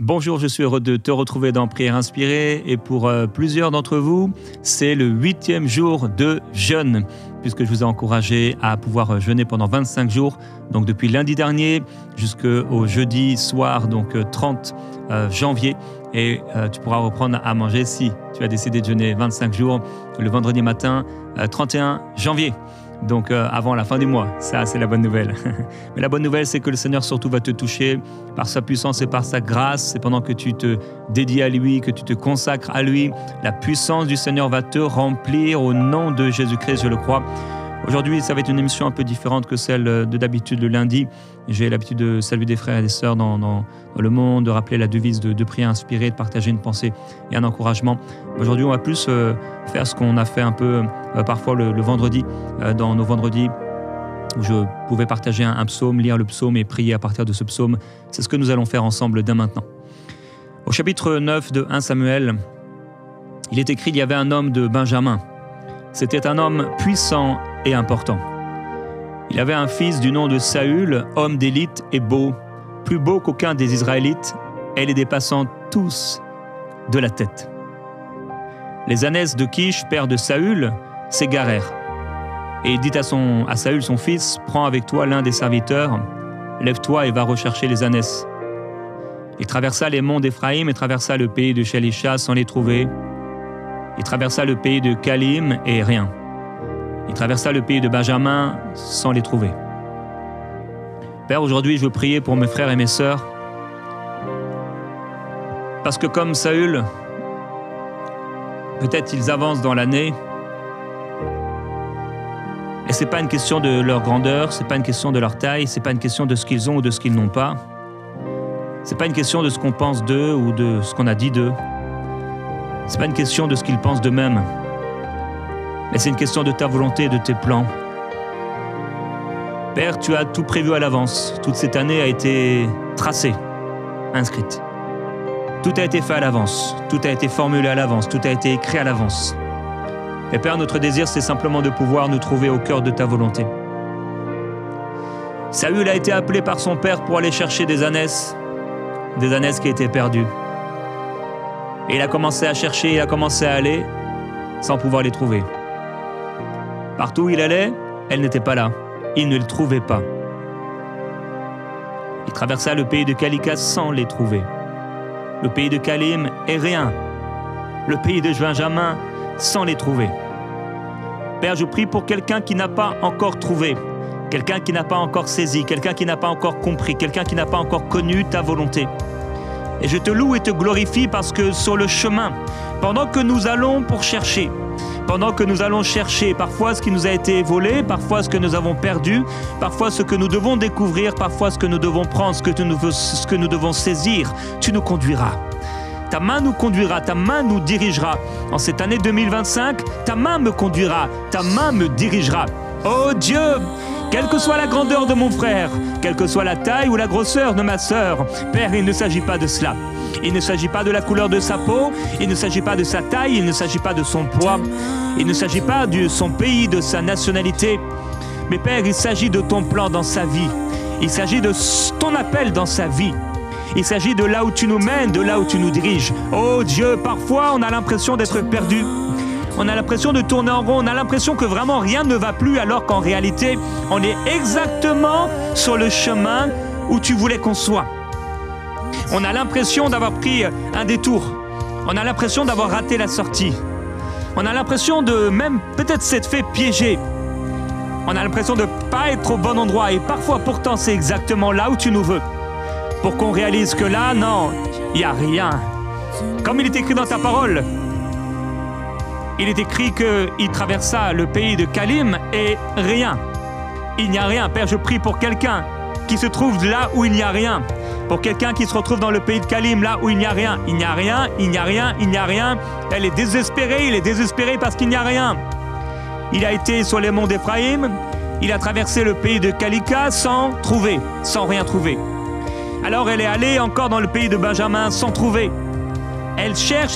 Bonjour, je suis heureux de te retrouver dans Prière Inspirée et pour plusieurs d'entre vous, c'est le 8e jour de jeûne puisque je vous ai encouragé à pouvoir jeûner pendant 25 jours, donc depuis lundi dernier jusqu'au jeudi soir, donc 30 janvier et tu pourras reprendre à manger si tu as décidé de jeûner 25 jours le vendredi matin 31 janvier. Donc avant la fin du mois, ça c'est la bonne nouvelle. Mais la bonne nouvelle, c'est que le Seigneur surtout va te toucher par sa puissance et par sa grâce. C'est pendant que tu te dédies à lui, que tu te consacres à lui, la puissance du Seigneur va te remplir au nom de Jésus-Christ, je le crois. Aujourd'hui, ça va être une émission un peu différente que celle de d'habitude le lundi. J'ai l'habitude de saluer des frères et des sœurs dans le monde, de rappeler la devise de prière inspirée, de partager une pensée et un encouragement. Aujourd'hui, on va plus faire ce qu'on a fait un peu parfois le vendredi, dans nos vendredis, où je pouvais partager un psaume, lire le psaume et prier à partir de ce psaume. C'est ce que nous allons faire ensemble dès maintenant. Au chapitre 9 de 1 Samuel, il est écrit « Il y avait un homme de Benjamin. C'était un homme puissant et important. Il avait un fils du nom de Saül, homme d'élite et beau, plus beau qu'aucun des Israélites, et les dépassant tous de la tête. Les ânesses de Kish, père de Saül, s'égarèrent. Et il dit à Saül, son fils, « Prends avec toi l'un des serviteurs, lève-toi et va rechercher les ânesses. » Il traversa les monts d'Éphraïm et traversa le pays de Shalisha sans les trouver. Il traversa le pays de Kalim et rien. Il traversa le pays de Benjamin sans les trouver. Père, aujourd'hui, je veux prier pour mes frères et mes sœurs. Parce que comme Saül, peut-être ils avancent dans l'année. Et ce n'est pas une question de leur grandeur, ce n'est pas une question de leur taille, ce n'est pas une question de ce qu'ils ont ou de ce qu'ils n'ont pas. Ce n'est pas une question de ce qu'on pense d'eux ou de ce qu'on a dit d'eux. Ce n'est pas une question de ce qu'ils pensent d'eux-mêmes. Mais c'est une question de ta volonté et de tes plans. Père, tu as tout prévu à l'avance. Toute cette année a été tracée, inscrite. Tout a été fait à l'avance. Tout a été formulé à l'avance. Tout a été écrit à l'avance. Et Père, notre désir, c'est simplement de pouvoir nous trouver au cœur de ta volonté. Saül a été appelé par son père pour aller chercher des ânesses qui étaient perdues. Et il a commencé à chercher, il a commencé à aller sans pouvoir les trouver. Partout où il allait, elles n'étaient pas là. Il ne les trouvait pas. Il traversa le pays de Kalika sans les trouver. Le pays de Kalim et rien. Le pays de Benjamin sans les trouver. Père, je prie pour quelqu'un qui n'a pas encore trouvé, quelqu'un qui n'a pas encore saisi, quelqu'un qui n'a pas encore compris, quelqu'un qui n'a pas encore connu ta volonté. Et je te loue et te glorifie parce que sur le chemin, pendant que nous allons pour chercher, pendant que nous allons chercher parfois ce qui nous a été volé, parfois ce que nous avons perdu, parfois ce que nous devons découvrir, parfois ce que nous devons prendre, ce que nous devons saisir, tu nous conduiras. Ta main nous conduira, ta main nous dirigera. En cette année 2025, ta main me conduira, ta main me dirigera. Oh Dieu, quelle que soit la grandeur de mon frère, quelle que soit la taille ou la grosseur de ma sœur, Père, il ne s'agit pas de cela. Il ne s'agit pas de la couleur de sa peau, il ne s'agit pas de sa taille, il ne s'agit pas de son poids, il ne s'agit pas de son pays, de sa nationalité. Mais Père, il s'agit de ton plan dans sa vie. Il s'agit de ton appel dans sa vie. Il s'agit de là où tu nous mènes, de là où tu nous diriges. Oh Dieu, parfois on a l'impression d'être perdu. On a l'impression de tourner en rond, on a l'impression que vraiment rien ne va plus alors qu'en réalité, on est exactement sur le chemin où tu voulais qu'on soit. On a l'impression d'avoir pris un détour. On a l'impression d'avoir raté la sortie. On a l'impression de même peut-être s'être fait piéger. On a l'impression de ne pas être au bon endroit et parfois pourtant c'est exactement là où tu nous veux. Pour qu'on réalise que là, non, il n'y a rien. Comme il est écrit dans ta parole, il est écrit qu'il traversa le pays de Kalim et rien. Il n'y a rien. Père, je prie pour quelqu'un qui se trouve là où il n'y a rien. Pour quelqu'un qui se retrouve dans le pays de Kalim, là où il n'y a rien. Il n'y a rien, il n'y a rien, il n'y a rien. Elle est désespérée, il est désespéré parce qu'il n'y a rien. Il a été sur les monts d'Éphraïm, il a traversé le pays de Kalika sans trouver, sans rien trouver. Alors elle est allée encore dans le pays de Benjamin sans trouver. Elle cherche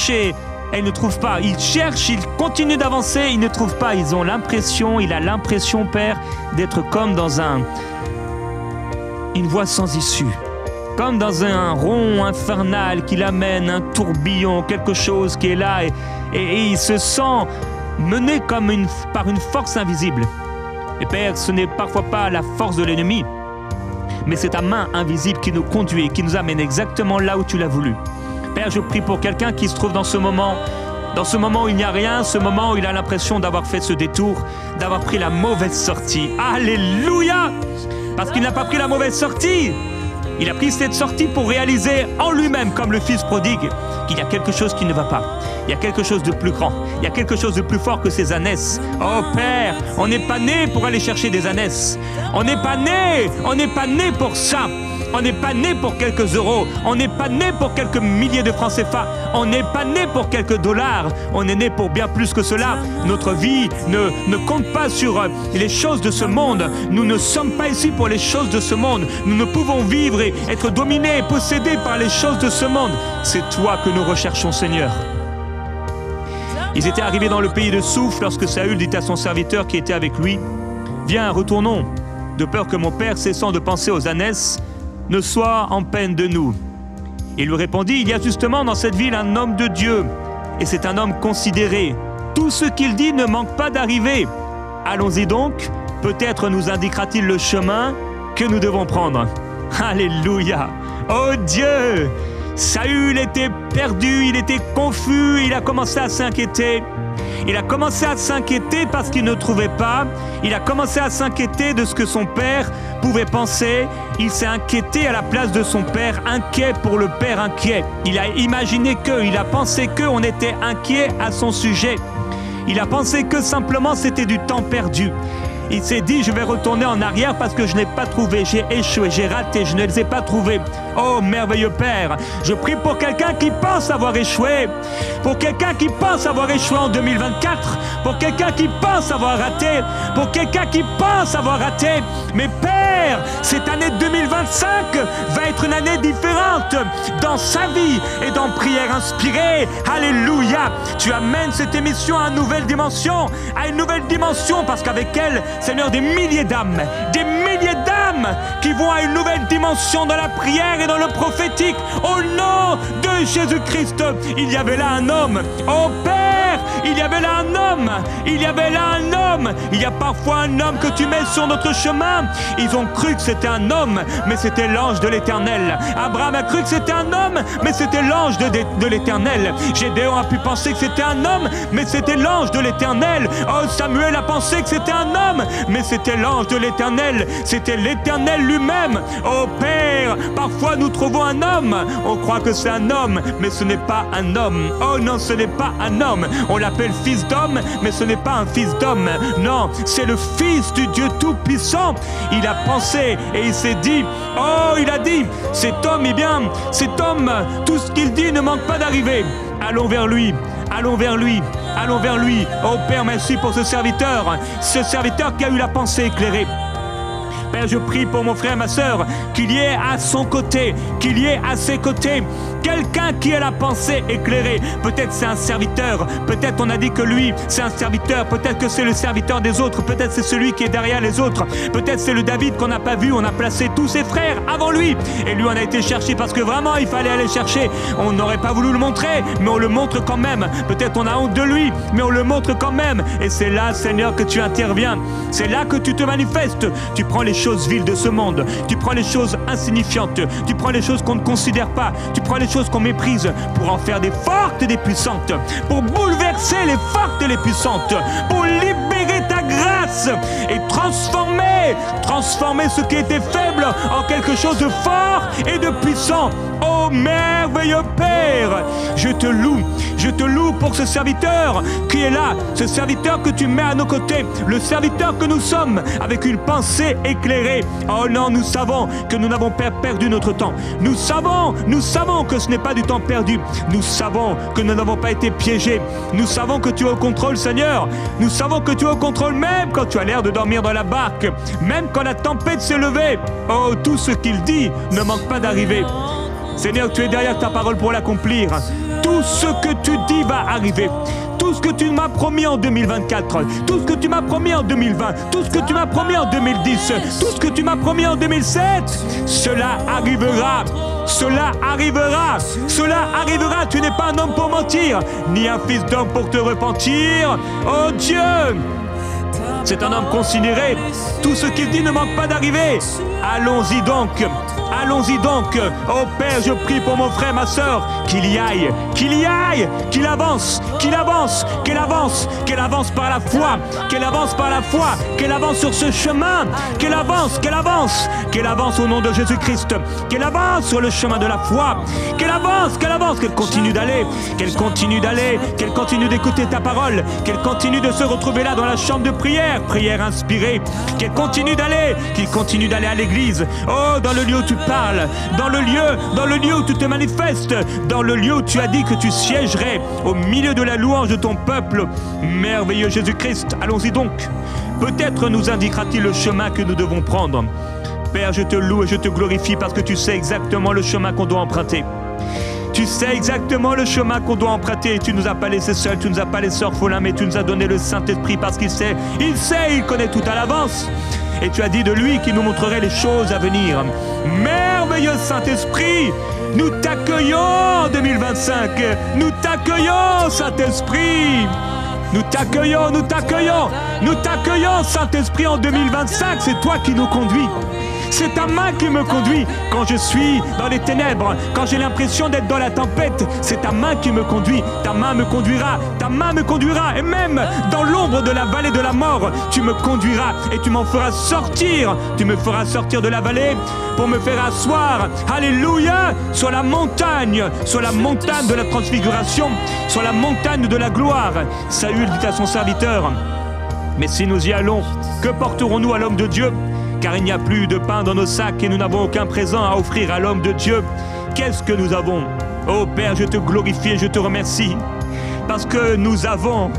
et elle ne trouve pas. Il cherche, il continue d'avancer, il ne trouve pas. Il a l'impression, Père, d'être comme dans une voie sans issue. comme dans un rond infernal qu'il amène, un tourbillon, quelque chose qui est là, et il se sent mené comme par une force invisible. Et Père, ce n'est parfois pas la force de l'ennemi, mais c'est ta main invisible qui nous conduit, qui nous amène exactement là où tu l'as voulu. Père, je prie pour quelqu'un qui se trouve dans ce moment où il n'y a rien, ce moment où il a l'impression d'avoir fait ce détour, d'avoir pris la mauvaise sortie. Alléluia! Parce qu'il n'a pas pris la mauvaise sortie. Il a pris cette sortie pour réaliser en lui-même, comme le fils prodigue, qu'il y a quelque chose qui ne va pas. Il y a quelque chose de plus grand. Il y a quelque chose de plus fort que ces ânesses. Oh Père, on n'est pas né pour aller chercher des ânesses. On n'est pas né pour ça. On n'est pas né pour quelques euros. On n'est pas né pour quelques milliers de francs CFA. On n'est pas né pour quelques dollars. On est né pour bien plus que cela. Notre vie ne compte pas sur les choses de ce monde. Nous ne sommes pas ici pour les choses de ce monde. Nous ne pouvons vivre et être dominés et possédés par les choses de ce monde. C'est toi que nous recherchons, Seigneur. Ils étaient arrivés dans le pays de Souf lorsque Saül dit à son serviteur qui était avec lui, « Viens, retournons, de peur que mon père, cessant de penser aux ânesses, ne soit en peine de nous. » Il lui répondit, « Il y a justement dans cette ville un homme de Dieu, et c'est un homme considéré. Tout ce qu'il dit ne manque pas d'arriver. Allons-y donc, peut-être nous indiquera-t-il le chemin que nous devons prendre. » Alléluia! Oh Dieu! Saül était perdu, il était confus, il a commencé à s'inquiéter. Il a commencé à s'inquiéter parce qu'il ne trouvait pas. Il a commencé à s'inquiéter de ce que son père pouvait penser. Il s'est inquiété à la place de son père, inquiet pour le père inquiet. Il a imaginé il a pensé on était inquiet à son sujet. Il a pensé que simplement c'était du temps perdu. Il s'est dit, je vais retourner en arrière parce que je n'ai pas trouvé, j'ai échoué, j'ai raté, je ne les ai pas trouvés. Oh, merveilleux Père, je prie pour quelqu'un qui pense avoir échoué, pour quelqu'un qui pense avoir échoué en 2024, pour quelqu'un qui pense avoir raté, pour quelqu'un qui pense avoir raté. Mais Père, cette année 2025 va être une année différente dans sa vie et dans Prière Inspirée. Alléluia, tu amènes cette émission à une nouvelle dimension parce qu'avec elle, Seigneur, des milliers d'âmes qui vont à une nouvelle dimension dans la prière et dans le prophétique. Au nom de Jésus-Christ, il y avait là un homme. Oh Père, il y avait là un homme. Il y a parfois un homme que tu mets sur notre chemin. Ils ont cru que c'était un homme, mais c'était l'ange de l'Éternel. Abraham a cru que c'était un homme, mais c'était l'ange de l'Éternel. Gédéon a pu penser que c'était un homme, mais c'était l'ange de l'Éternel. Oh, Samuel a pensé que c'était un homme, mais c'était l'ange de l'Éternel. C'était l'Éternel lui-même. Oh Père, parfois nous trouvons un homme. On croit que c'est un homme, mais ce n'est pas un homme. Oh non, ce n'est pas un homme. On l'appelle fils d'homme, mais ce n'est pas un fils d'homme. Non, c'est le fils du Dieu Tout-Puissant. Il a pensé et il s'est dit, oh, il a dit, cet homme, tout ce qu'il dit ne manque pas d'arriver. Allons vers lui. Oh Père, merci pour ce serviteur qui a eu la pensée éclairée. Père, je prie pour mon frère, ma sœur, qu'il y ait à son côté, qu'il y ait à ses côtés quelqu'un qui ait la pensée éclairée. Peut-être c'est un serviteur, peut-être on a dit que lui c'est un serviteur, peut-être que c'est le serviteur des autres, peut-être c'est celui qui est derrière les autres, peut-être c'est le David qu'on n'a pas vu, on a placé tous ses frères avant lui et lui on a été chercher parce que vraiment il fallait aller chercher. On n'aurait pas voulu le montrer, mais on le montre quand même. Peut-être on a honte de lui, mais on le montre quand même. Et c'est là, Seigneur, que tu interviens, c'est là que tu te manifestes. Tu prends les choses viles de ce monde, tu prends les choses insignifiantes, tu prends les choses qu'on ne considère pas, tu prends les choses qu'on méprise pour en faire des fortes et des puissantes, pour bouleverser les fortes et les puissantes, pour libérer ta grâce et transformer ce qui était faible en quelque chose de fort et de puissant. Oh merveilleux Père, je te loue pour ce serviteur qui est là, ce serviteur que tu mets à nos côtés, le serviteur que nous sommes avec une pensée éclairée. Oh non, nous savons que nous n'avons pas perdu notre temps. Nous savons que ce n'est pas du temps perdu. Nous savons que nous n'avons pas été piégés. Nous savons que tu es au contrôle, Seigneur. Nous savons que tu es au contrôle même quand tu as l'air de dormir dans la barque, même quand la tempête s'est levée. Oh, tout ce qu'il dit ne manque pas d'arriver. Seigneur, tu es derrière ta parole pour l'accomplir. Tout ce que tu dis va arriver. Tout ce que tu m'as promis en 2024, tout ce que tu m'as promis en 2020, tout ce que tu m'as promis en 2010, tout ce que tu m'as promis en 2007, cela arrivera. Cela arrivera. Cela arrivera. Tu n'es pas un homme pour mentir, ni un fils d'homme pour te repentir. Oh Dieu! C'est un homme considéré. Tout ce qu'il dit ne manque pas d'arriver. Allons-y donc. Allons-y donc. Oh Père, je prie pour mon frère, ma sœur, qu'il y aille, qu'il avance, qu'il avance, qu'elle avance, qu'elle avance par la foi, qu'elle avance par la foi, qu'elle avance sur ce chemin, qu'elle avance, qu'elle avance, qu'elle avance au nom de Jésus-Christ, qu'elle avance sur le chemin de la foi, qu'elle avance, qu'elle continue d'aller, qu'elle continue d'aller, qu'elle continue d'écouter ta parole, qu'elle continue de se retrouver là dans la chambre de prière, prière inspirée, qu'elle continue d'aller, qu'il continue d'aller à l'église, oh, dans le lieu où tu parles, dans le lieu où tu te manifestes, dans le lieu où tu as dit que tu siégerais au milieu de la louange de ton peuple. Merveilleux Jésus-Christ, allons-y donc. Peut-être nous indiquera-t-il le chemin que nous devons prendre. Père, je te loue et je te glorifie parce que tu sais exactement le chemin qu'on doit emprunter. Tu sais exactement le chemin qu'on doit emprunter. Tu nous as pas laissés seuls, tu nous as pas laissés orphelins, mais tu nous as donné le Saint-Esprit parce qu'il sait, il connaît tout à l'avance. Et tu as dit de lui qu'il nous montrerait les choses à venir. Merveilleux Saint-Esprit, nous t'accueillons en 2025. Nous t'accueillons, Saint-Esprit. Nous t'accueillons, nous t'accueillons. Nous t'accueillons, Saint-Esprit, en 2025. C'est toi qui nous conduis. C'est ta main qui me conduit quand je suis dans les ténèbres, quand j'ai l'impression d'être dans la tempête. C'est ta main qui me conduit. Ta main me conduira. Ta main me conduira. Et même dans l'ombre de la vallée de la mort, tu me conduiras et tu m'en feras sortir. Tu me feras sortir de la vallée pour me faire asseoir. Alléluia, sur la montagne de la transfiguration, sur la montagne de la gloire. Saül dit à son serviteur, mais si nous y allons, que porterons-nous à l'homme de Dieu ? Car il n'y a plus de pain dans nos sacs et nous n'avons aucun présent à offrir à l'homme de Dieu. Qu'est-ce que nous avons? Oh Père, je te glorifie et je te remercie. Parce que nous avons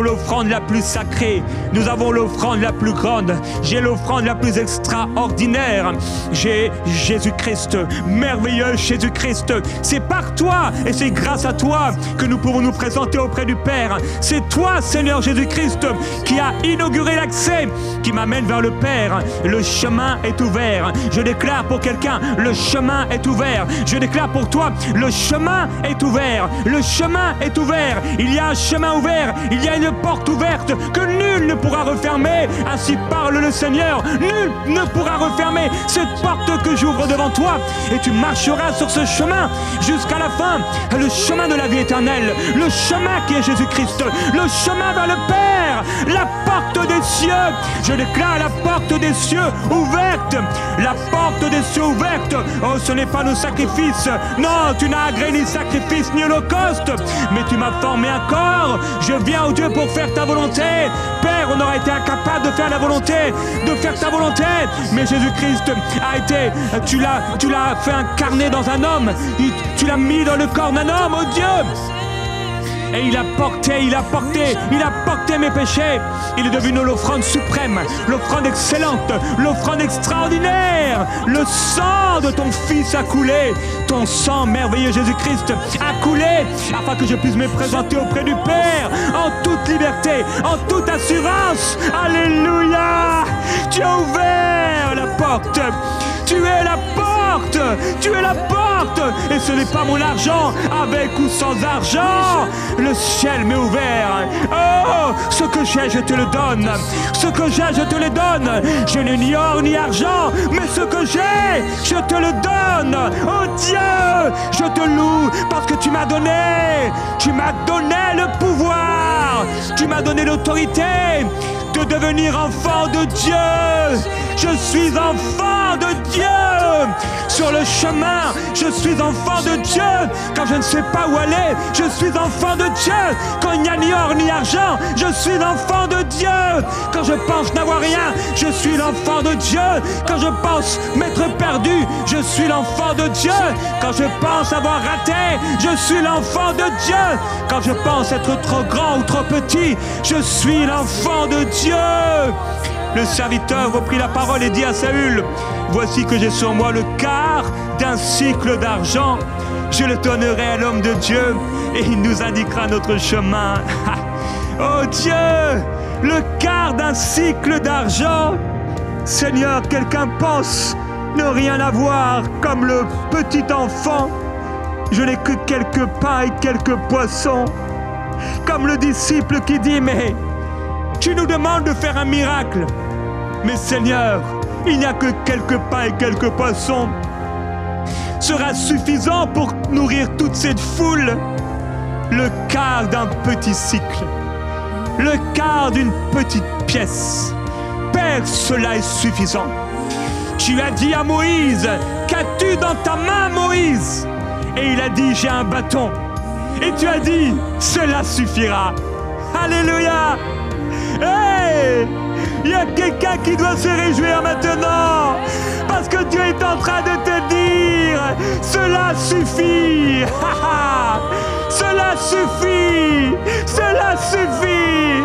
l'offrande la plus sacrée, nous avons l'offrande la plus grande, j'ai l'offrande la plus extraordinaire, j'ai Jésus-Christ, merveilleux Jésus-Christ. C'est par toi et c'est grâce à toi que nous pouvons nous présenter auprès du Père. C'est toi, Seigneur Jésus-Christ, qui a inauguré l'accès, qui m'amène vers le Père. Le chemin est ouvert. Je déclare pour quelqu'un, le chemin est ouvert. Je déclare pour toi, le chemin est ouvert. Le chemin est ouvert. Il y a un chemin ouvert, il y a une porte ouverte que nul ne pourra refermer. Ainsi parle le Seigneur. Nul ne pourra refermer cette porte que j'ouvre devant toi. Et tu marcheras sur ce chemin jusqu'à la fin. Le chemin de la vie éternelle. Le chemin qui est Jésus-Christ. Le chemin vers le Père. La porte des cieux. Je déclare la porte des cieux ouverte. La porte des cieux ouverte. Oh, ce n'est pas nos sacrifices. Non, tu n'as agréé ni sacrifice ni holocauste. Mais tu m'as formé un corps. Je viens, oh Dieu, pour faire ta volonté. Père, on aurait été incapable de faire la volonté, de faire ta volonté. Mais Jésus-Christ a été, tu l'as fait incarner dans un homme. Tu l'as mis dans le corps d'un homme, oh Dieu. Et il a porté mes péchés. Il est devenu l'offrande suprême, l'offrande excellente, l'offrande extraordinaire. Le sang de ton Fils a coulé. Ton sang, merveilleux Jésus-Christ, a coulé afin que je puisse me présenter auprès du Père en toute liberté, en toute assurance. Alléluia! Tu as ouvert la porte. Tu es la porte. Tu es la porte. Et ce n'est pas mon argent, avec ou sans argent. Le ciel m'est ouvert. Oh, ce que j'ai, je te le donne. Ce que j'ai, je te le donne. Je n'ai ni or ni argent, mais ce que j'ai, je te le donne. Oh Dieu, je te loue parce que tu m'as donné le pouvoir. Tu m'as donné l'autorité de devenir enfant de Dieu. Je suis enfant de Dieu. Sur le chemin, je suis enfant de Dieu. Quand je ne sais pas où aller, je suis enfant de Dieu. Quand il n'y a ni or ni argent, je suis l'enfant de Dieu. Quand je pense n'avoir rien, je suis l'enfant de Dieu. Quand je pense m'être perdu, je suis l'enfant de Dieu. Quand je pense avoir raté, je suis l'enfant de Dieu. Quand je pense être trop grand ou trop petit, je suis l'enfant de Dieu. Le serviteur reprit la parole et dit à Saül, « Voici que j'ai sur moi le quart d'un cycle d'argent. Je le donnerai à l'homme de Dieu et il nous indiquera notre chemin. » Oh Dieu, le quart d'un cycle d'argent. Seigneur, quelqu'un pense ne rien avoir comme le petit enfant. Je n'ai que quelques pains et quelques poissons. Comme le disciple qui dit, mais tu nous demandes de faire un miracle. Mais Seigneur, il n'y a que quelques pains et quelques poissons. Sera suffisant pour nourrir toute cette foule. Le quart d'un petit cycle. Le quart d'une petite pièce. Père, cela est suffisant. Tu as dit à Moïse, qu'as-tu dans ta main, Moïse? Et il a dit, j'ai un bâton. Et tu as dit, cela suffira. Alléluia. Hey! Il y a quelqu'un qui doit se réjouir maintenant. Parce que Dieu est en train de te dire, cela suffit. Cela suffit. Cela suffit.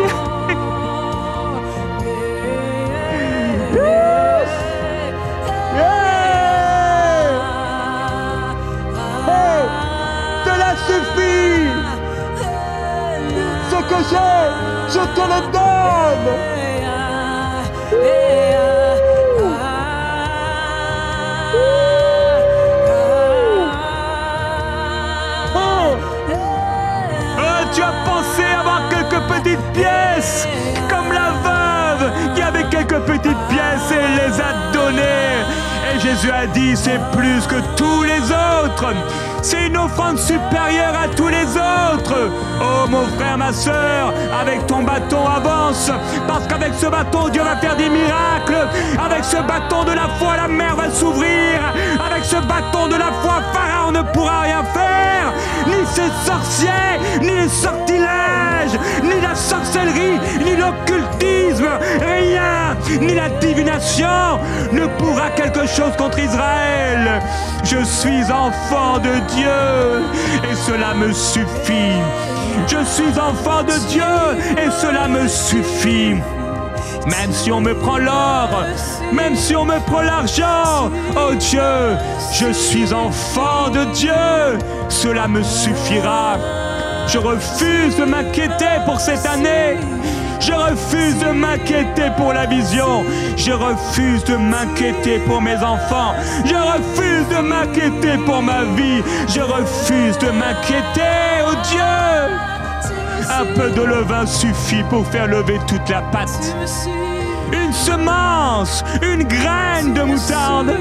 Cela suffit. Ce que j'ai, je te le donne. Tu as pensé avoir quelques petites pièces, comme la veuve qui avait quelques petites pièces et les a données. Et Jésus a dit, c'est plus que tous les autres. C'est une offrande supérieure à tous les autres. Oh mon frère, ma soeur, avec ton bâton avance. Parce qu'avec ce bâton, Dieu va faire des miracles. Avec ce bâton de la foi, la mer va s'ouvrir. Avec ce bâton de la foi, Pharaon ne pourra rien faire. Ni ses sorciers, ni les sortilèges, ni la sorcellerie, ni l'occultisme, rien, ni la divination ne pourra quelque chose contre Israël. Je suis enfant de Dieu et cela me suffit. Je suis enfant de Dieu et cela me suffit. Même si on me prend l'or, même si on me prend l'argent, oh Dieu, je suis enfant de Dieu, cela me suffira. Je refuse de m'inquiéter pour cette année. Je refuse de m'inquiéter pour la vision. Je refuse de m'inquiéter pour mes enfants. Je refuse de m'inquiéter pour ma vie. Je refuse de m'inquiéter, oh Dieu. Un peu de levain suffit pour faire lever toute la pâte. Une semence, une graine de moutarde,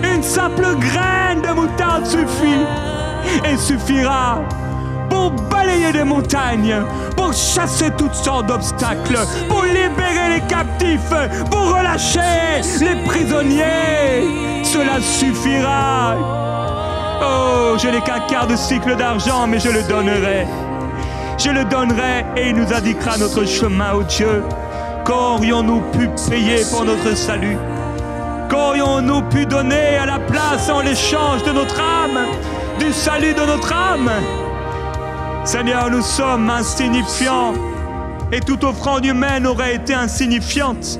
une simple graine de moutarde suffit et suffira pour balayer des montagnes, pour chasser toutes sortes d'obstacles, pour libérer les captifs, pour relâcher les prisonniers. Cela suffira. Oh, je n'ai qu'un quart de cycle d'argent, mais je le donnerai. Je le donnerai et il nous indiquera notre chemin, ô Dieu. Qu'aurions-nous pu payer pour notre salut? Qu'aurions-nous pu donner à la place en l'échange de notre âme, du salut de notre âme? Seigneur, nous sommes insignifiants et toute offrande humaine aurait été insignifiante.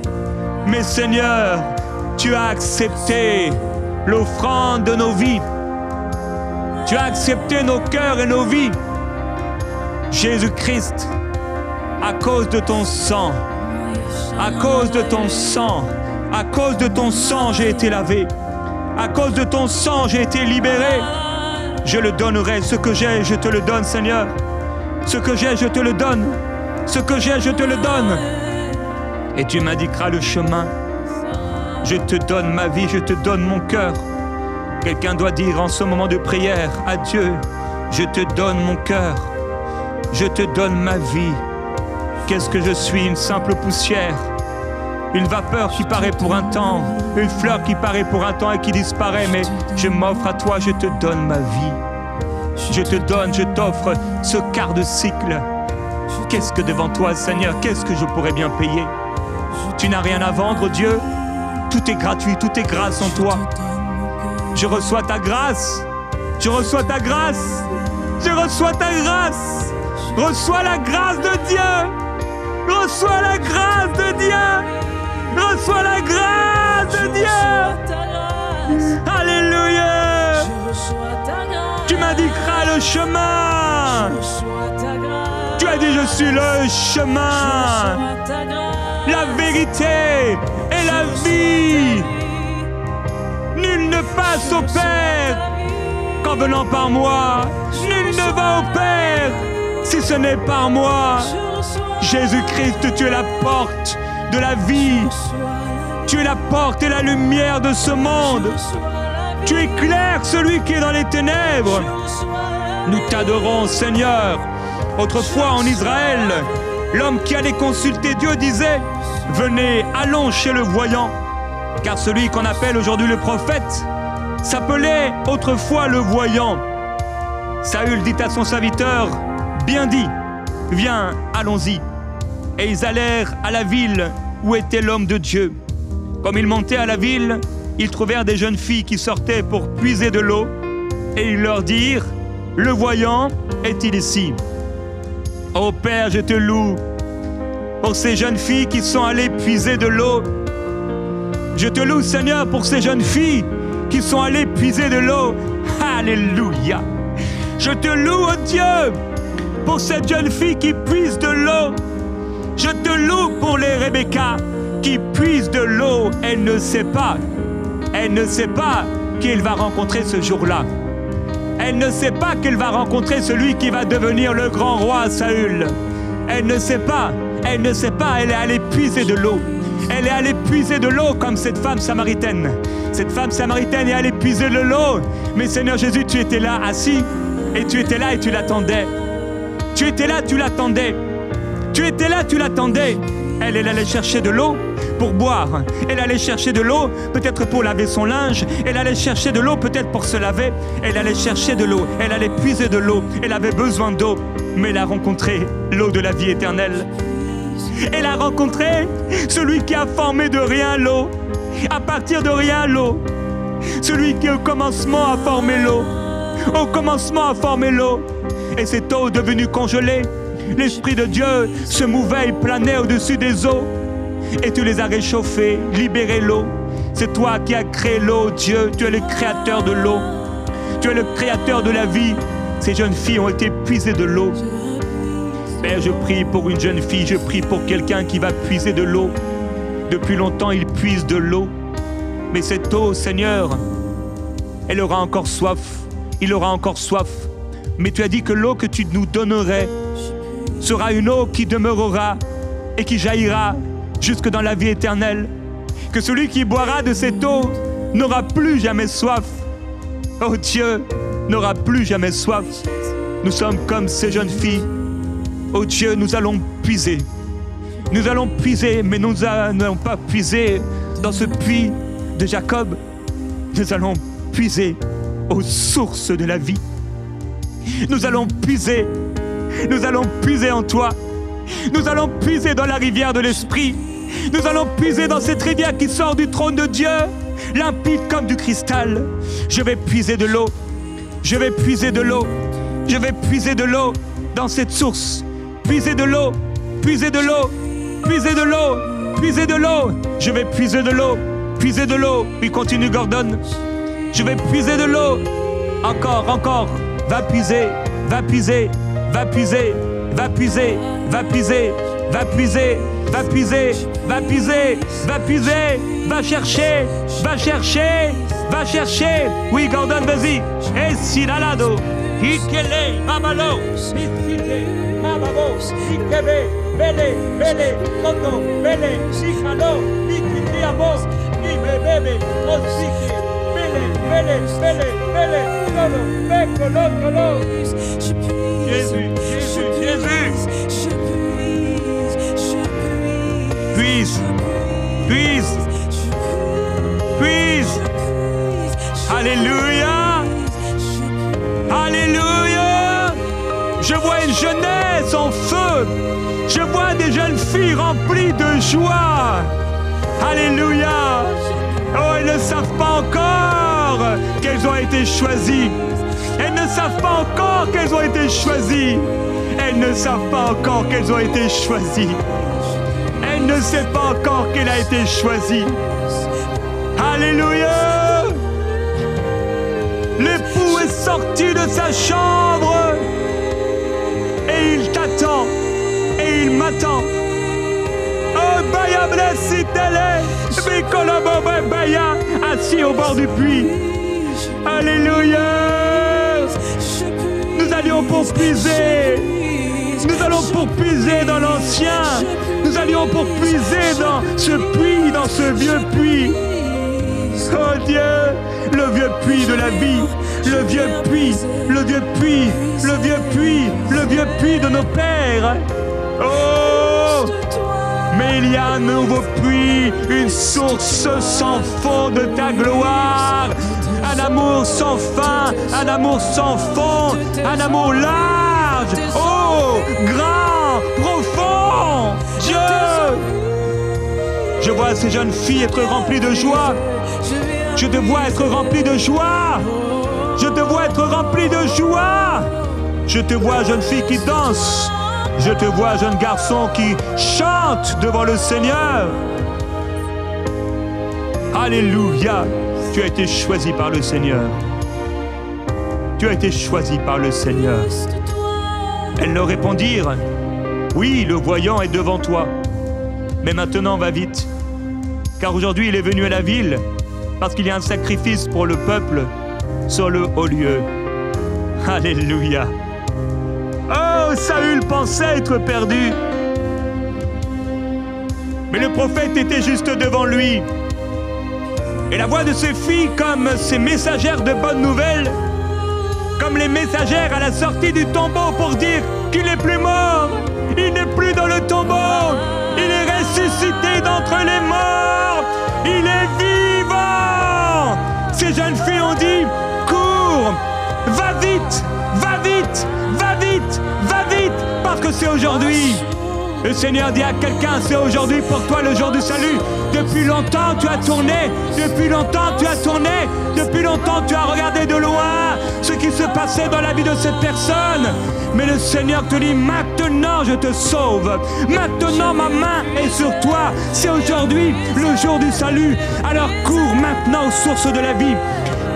Mais Seigneur, tu as accepté l'offrande de nos vies. Tu as accepté nos cœurs et nos vies. Jésus-Christ, à cause de ton sang, à cause de ton sang, à cause de ton sang, j'ai été lavé. À cause de ton sang, j'ai été libéré. Je le donnerai. Ce que j'ai, je te le donne, Seigneur. Ce que j'ai, je te le donne. Ce que j'ai, je te le donne. Et tu m'indiqueras le chemin. Je te donne ma vie, je te donne mon cœur. Quelqu'un doit dire en ce moment de prière à Dieu, je te donne mon cœur. Je te donne ma vie. Qu'est-ce que je suis? Une simple poussière. Une vapeur qui paraît pour un temps, une fleur qui paraît pour un temps et qui disparaît, mais je m'offre à toi, je te donne ma vie. Je te donne, je t'offre ce quart de cycle. Qu'est-ce que devant toi, Seigneur, qu'est-ce que je pourrais bien payer? Tu n'as rien à vendre, Dieu. Tout est gratuit, tout est grâce en toi. Je reçois ta grâce. Je reçois ta grâce. Je reçois ta grâce. Reçois la grâce de Dieu. Reçois la grâce de Dieu. Reçois la grâce de Dieu. Alléluia. Tu m'indiqueras le chemin. Tu as dit je suis le chemin, la vérité et la vie. Nul ne passe au Père qu'en venant par moi. Nul ne va au Père si ce n'est par moi. Jésus-Christ, tu es la porte de la vie. Tu es la porte et la lumière de ce monde. Tu éclaires celui qui est dans les ténèbres. Nous t'adorons, Seigneur. Autrefois en Israël, l'homme qui allait consulter Dieu disait « Venez, allons chez le voyant ». Car celui qu'on appelle aujourd'hui le prophète s'appelait autrefois le voyant. Saül dit à son serviteur « Bien dit, viens, allons-y ». Et ils allèrent à la ville où était l'homme de Dieu. Comme ils montaient à la ville, ils trouvèrent des jeunes filles qui sortaient pour puiser de l'eau. Et ils leur dirent « Le voyant est-il ici ?» Ô Père, je te loue pour ces jeunes filles qui sont allées puiser de l'eau. Je te loue, Seigneur, pour ces jeunes filles qui sont allées puiser de l'eau. Alléluia. Je te loue, oh Dieu, pour cette jeune fille qui puise de l'eau. Je te loue pour les Rebecca qui puisent de l'eau. Elle ne sait pas qu'il va rencontrer ce jour-là. Elle ne sait pas qu'elle va rencontrer celui qui va devenir le grand roi Saül. Elle ne sait pas, elle est allée puiser de l'eau. Elle est allée puiser de l'eau comme cette femme samaritaine. Cette femme samaritaine est allée puiser de l'eau. Mais Seigneur Jésus, tu étais là assis, et tu étais là et tu l'attendais. Tu étais là, tu l'attendais. Tu étais là, tu l'attendais. Elle allait chercher de l'eau pour boire. Elle allait chercher de l'eau peut-être pour laver son linge. Elle allait chercher de l'eau peut-être pour se laver. Elle allait chercher de l'eau. Elle allait puiser de l'eau. Elle avait besoin d'eau. Mais elle a rencontré l'eau de la vie éternelle. Elle a rencontré celui qui a formé de rien l'eau. À partir de rien l'eau. Celui qui au commencement a formé l'eau. Au commencement a formé l'eau. Et cette eau devenue congelée, l'Esprit de Dieu se mouvait et planait au-dessus des eaux. Et tu les as réchauffées, libéré l'eau. C'est toi qui as créé l'eau, Dieu. Tu es le créateur de l'eau. Tu es le créateur de la vie. Ces jeunes filles ont été puisées de l'eau. Père, je prie pour une jeune fille. Je prie pour quelqu'un qui va puiser de l'eau. Depuis longtemps, il puise de l'eau. Mais cette eau, Seigneur, elle aura encore soif. Il aura encore soif. Mais tu as dit que l'eau que tu nous donnerais sera une eau qui demeurera et qui jaillira jusque dans la vie éternelle. Que celui qui boira de cette eau n'aura plus jamais soif. Oh Dieu, n'aura plus jamais soif. Nous sommes comme ces jeunes filles. Oh Dieu, nous allons puiser. Nous allons puiser, mais nous n'allons pas puiser dans ce puits de Jacob. Nous allons puiser aux sources de la vie. Nous allons puiser en toi. Nous allons puiser dans la rivière de l'Esprit. Nous allons puiser dans cette rivière qui sort du trône de Dieu, limpide comme du cristal. Je vais puiser de l'eau. Je vais puiser de l'eau. Je vais puiser de l'eau dans cette source. Puiser de l'eau. Puiser de l'eau. Puiser de l'eau. Puiser de l'eau. Je vais puiser de l'eau. Puiser de l'eau. Puis continue, Gordon. Je vais puiser de l'eau. Encore, encore. Va puiser. Va puiser. Va puiser. Va puiser. Va puiser. Va puiser. Va puiser. Va puiser. Va puiser. Va chercher. Va chercher. Va chercher. Oui, Gordon, vas-y. Et si l'alado. Ikele. Mamalo. Ikele. Mamabo. Ikebe. Bele. Bele. Koto. Bele. Sikalo. Ikiti amo. Ibe bebe. Osiki. Bele. Bele. Bele. Bele. Kolo. Bekolo. Kolo. Jésus. Jésus. Jésus. Puise. Puise. Puise. Alléluia. Alléluia. Je vois une jeunesse en feu. Je vois des jeunes filles remplies de joie. Alléluia. Oh, elles ne savent pas encore qu'elles ont été choisies. Elles ne savent pas encore qu'elles ont été choisies. Elles ne savent pas encore qu'elles ont été choisies. Elle ne sait pas encore qu'elle a été choisie. Alléluia. L'époux est sorti de sa chambre et il t'attend et il m'attend. Oh, Bayables assis au bord du puits. Alléluia. Nous allions pour puiser. Nous allons pour puiser dans l'ancien. Nous allions pour puiser dans ce puits, dans ce vieux puits. Oh Dieu, le vieux puits de la vie, le vieux puits, le vieux puits, le vieux puits, le vieux puits de nos pères. Oh! Mais il y a un nouveau puits, une source sans fond de ta gloire. Un amour sans fin, un amour sans fond, un amour large, haut, grand, profond. Dieu! Je vois ces jeunes filles être remplies de joie. Je te vois être rempli de joie. Je te vois être rempli de joie. Je te vois, jeune fille qui danse. Je te vois, jeune garçon qui chante devant le Seigneur. Alléluia. Tu as été choisi par le Seigneur. Tu as été choisi par le Seigneur. Elles leur répondirent, oui, le voyant est devant toi. Mais maintenant, va vite. Car aujourd'hui, il est venu à la ville parce qu'il y a un sacrifice pour le peuple sur le haut lieu. Alléluia. Oh, Saül pensait être perdu. Mais le prophète était juste devant lui. Et la voix de ces filles, comme ces messagères de bonnes nouvelles, comme les messagères à la sortie du tombeau pour dire qu'il n'est plus mort, il n'est plus dans le tombeau, il est ressuscité d'entre les morts, il est vivant. Ces jeunes filles ont dit, cours, va vite, va vite, va vite, va vite, parce que c'est aujourd'hui. Le Seigneur dit à quelqu'un, c'est aujourd'hui pour toi le jour du salut. Depuis longtemps tu as tourné, depuis longtemps tu as tourné, depuis longtemps tu as regardé de loin ce qui se passait dans la vie de cette personne. Mais le Seigneur te dit, maintenant je te sauve. Maintenant ma main est sur toi. C'est aujourd'hui le jour du salut. Alors cours maintenant aux sources de la vie.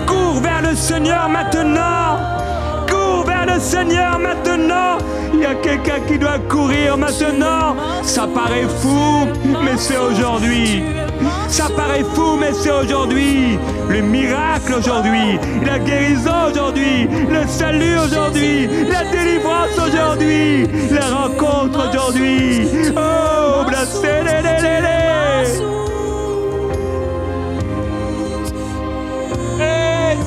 Cours vers le Seigneur maintenant. Cours vers le Seigneur maintenant. Il y a quelqu'un qui doit courir maintenant. Ça paraît fou, mais c'est aujourd'hui. Ça paraît fou, mais c'est aujourd'hui. Le miracle aujourd'hui, la guérison aujourd'hui, le salut aujourd'hui, la délivrance aujourd'hui, la rencontre aujourd'hui. Oh, blassez-les-les-les-les. Hey,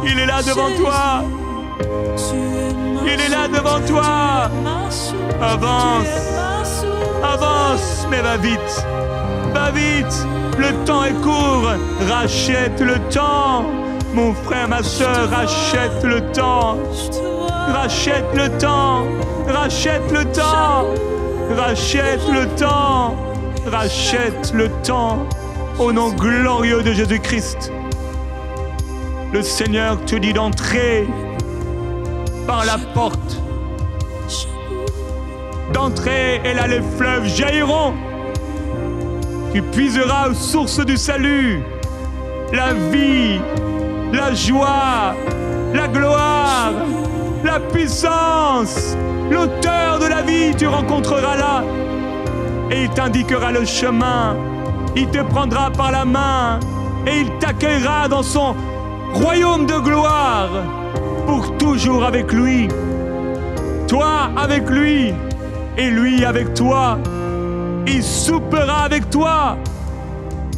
il est là devant toi. Il est là devant toi. Avance. Avance, mais va vite. Va vite. Le temps est court. Rachète le temps. Mon frère, ma soeur, rachète le temps. Rachète le temps. Rachète le temps. Rachète le temps. Rachète le temps. Au nom glorieux de Jésus-Christ. Le Seigneur te dit d'entrer par la porte. D'entrer, et là les fleuves jailliront. Tu puiseras aux sources du salut. La vie, la joie, la gloire, la puissance. L'auteur de la vie, tu rencontreras là. Et il t'indiquera le chemin. Il te prendra par la main. Et il t'accueillera dans son royaume de gloire. Pour toujours avec lui. Toi avec lui. Et lui avec toi. Il soupera avec toi.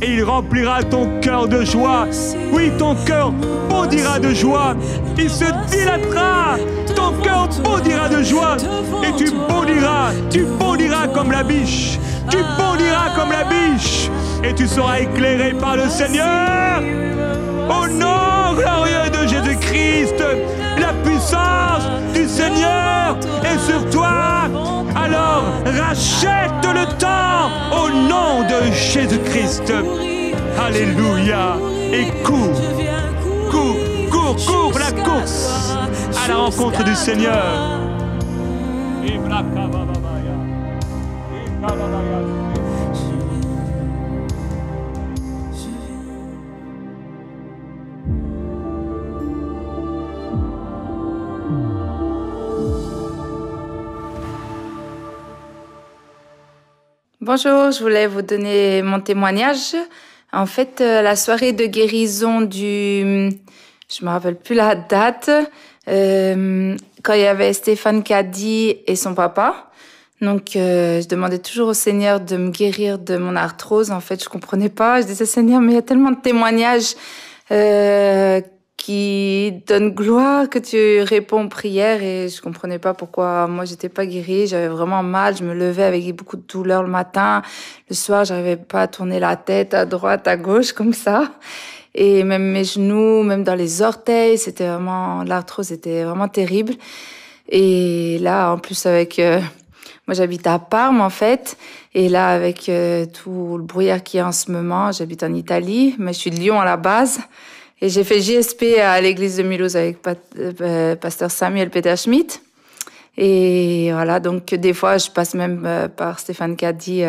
Et il remplira ton cœur de joie. Oui, ton cœur bondira de joie. Il se dilatera. Ton cœur bondira de joie. Et tu bondiras comme la biche. Tu bondiras comme la biche. Et tu seras éclairé par le Seigneur. Au nom glorieux de Jésus-Christ, la puissance du Seigneur est sur toi. Alors, rachète le temps au nom de Jésus-Christ. Alléluia. Et cours la course à la rencontre du Seigneur. Bonjour, je voulais vous donner mon témoignage. En fait, la soirée de guérison je me rappelle plus la date, quand il y avait Stéphane Caddy et son papa. Donc, je demandais toujours au Seigneur de me guérir de mon arthrose. En fait, je comprenais pas. Je disais, Seigneur, mais il y a tellement de témoignages qui donnent gloire que tu réponds aux prières, et je comprenais pas pourquoi moi j'étais pas guérie. J'avais vraiment mal. Je me levais avec beaucoup de douleur le matin. Le soir, j'arrivais pas à tourner la tête à droite, à gauche comme ça. Et même mes genoux, même dans les orteils, l'arthrose était vraiment terrible. Et là, en plus moi j'habite à Parme en fait, et là avec tout le brouillard qu'il y a en ce moment, j'habite en Italie, mais je suis de Lyon à la base, et j'ai fait JSP à l'église de Mulhouse avec pasteur Samuel Peter Schmidt. Et voilà, donc des fois je passe même par Stéphane Caddy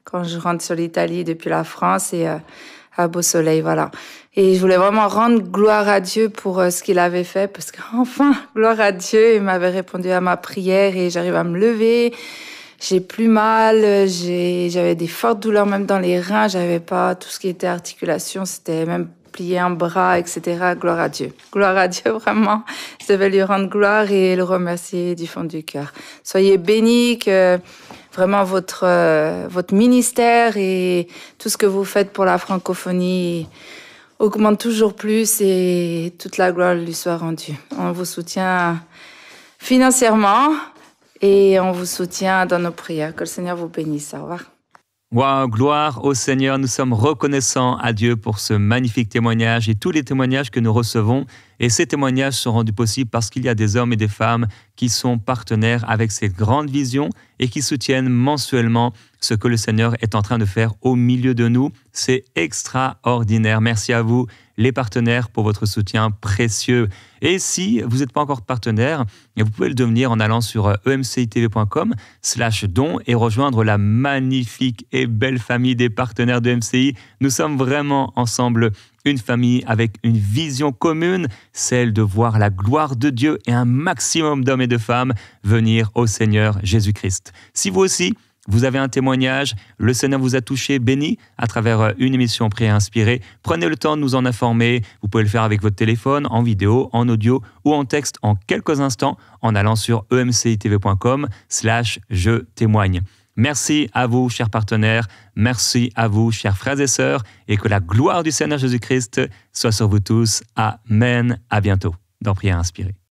quand je rentre sur l'Italie depuis la France, et à Beau Soleil, voilà. Et je voulais vraiment rendre gloire à Dieu pour ce qu'il avait fait, parce qu'enfin, gloire à Dieu, il m'avait répondu à ma prière et j'arrive à me lever. J'ai plus mal, j'avais des fortes douleurs même dans les reins, j'avais pas tout ce qui était articulation, c'était même plier un bras, etc. Gloire à Dieu. Gloire à Dieu, vraiment. Je devais lui rendre gloire et le remercier du fond du cœur. Soyez bénis, que vraiment votre ministère et tout ce que vous faites pour la francophonie augmente toujours plus, et toute la gloire lui soit rendue. On vous soutient financièrement et on vous soutient dans nos prières. Que le Seigneur vous bénisse. Au revoir. Waouh, gloire au Seigneur. Nous sommes reconnaissants à Dieu pour ce magnifique témoignage et tous les témoignages que nous recevons. Et ces témoignages sont rendus possibles parce qu'il y a des hommes et des femmes qui sont partenaires avec cette grande vision et qui soutiennent mensuellement ce que le Seigneur est en train de faire au milieu de nous. C'est extraordinaire. Merci à vous, les partenaires, pour votre soutien précieux. Et si vous n'êtes pas encore partenaire, vous pouvez le devenir en allant sur emcitv.com/don et rejoindre la magnifique et belle famille des partenaires de MCI. Nous sommes vraiment ensemble une famille avec une vision commune, celle de voir la gloire de Dieu et un maximum d'hommes et de femmes venir au Seigneur Jésus-Christ. Si vous aussi, vous avez un témoignage, le Seigneur vous a touché, béni à travers une émission Prière inspirée, prenez le temps de nous en informer. Vous pouvez le faire avec votre téléphone, en vidéo, en audio ou en texte en quelques instants en allant sur emcitv.com/je témoigne. Merci à vous, chers partenaires. Merci à vous, chers frères et sœurs. Et que la gloire du Seigneur Jésus-Christ soit sur vous tous. Amen. À bientôt dans Prière inspirée.